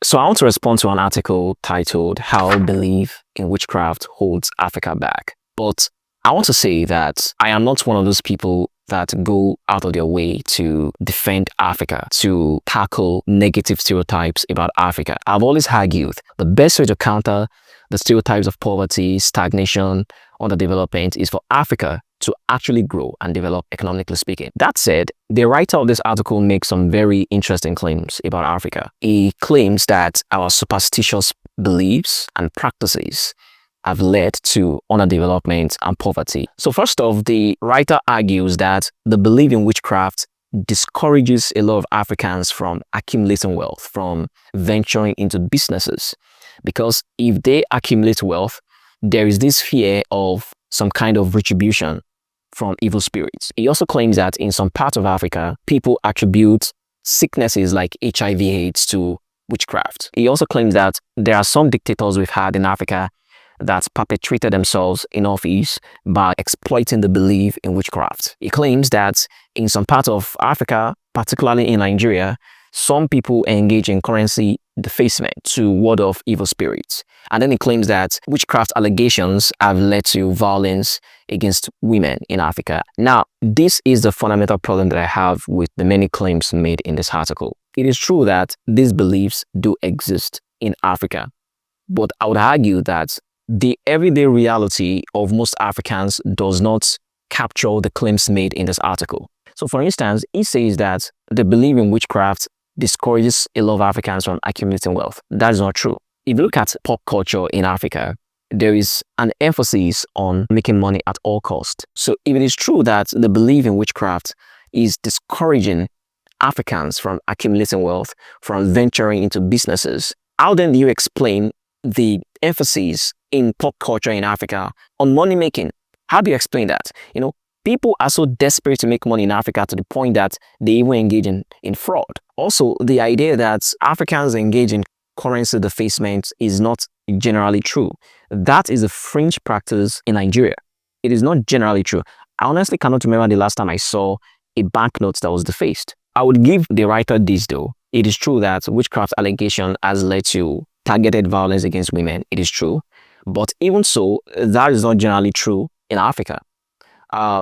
So I want to respond to an article titled "How Belief in Witchcraft Holds Africa Back." But I want to say that I am not one of those people that go out of their way to defend Africa, to tackle negative stereotypes about Africa. I've always argued the best way to counter the stereotypes of poverty, stagnation, underdevelopment is for Africa to actually grow and develop economically speaking. That said, the writer of this article makes some very interesting claims about Africa. He claims that our superstitious beliefs and practices have led to underdevelopment and poverty. So first off, the writer argues that the belief in witchcraft discourages a lot of Africans from accumulating wealth, from venturing into businesses. Because if they accumulate wealth, there is this fear of some kind of retribution from evil spirits. He also claims that in some parts of Africa, people attribute sicknesses like HIV/AIDS to witchcraft. He also claims that there are some dictators we've had in Africa that perpetrated themselves in office by exploiting the belief in witchcraft. He claims that in some parts of Africa, particularly in Nigeria, some people engage in currency defacement to ward off evil spirits. And then he claims that witchcraft allegations have led to violence against women in Africa. Now, this is the fundamental problem that I have with the many claims made in this article. It is true that these beliefs do exist in Africa, but I would argue that the everyday reality of most Africans does not capture the claims made in this article. So for instance, he says that the belief in witchcraft discourages a lot of Africans from accumulating wealth. That is not true. If you look at pop culture in Africa, there is an emphasis on making money at all costs. So if it is true that the belief in witchcraft is discouraging Africans from accumulating wealth, from venturing into businesses, how then do you explain the emphasis in pop culture in Africa on money making? How do you explain that? People are so desperate to make money in Africa to the point that they even engage in fraud. Also, the idea that Africans engage in currency defacement is not generally true. That is a fringe practice in Nigeria. It is not generally true. I honestly cannot remember the last time I saw a banknote that was defaced. I would give the writer this though. It is true that witchcraft allegation has led to targeted violence against women. It is true. But even so, that is not generally true in Africa.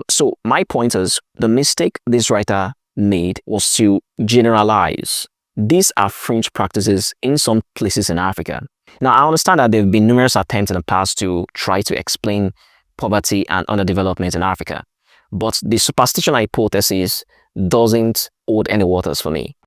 So my point is, the mistake this writer made was to generalize. These are fringe practices in some places in Africa. Now, I understand that there have been numerous attempts in the past to try to explain poverty and underdevelopment in Africa, but the superstition hypothesis doesn't hold any waters for me.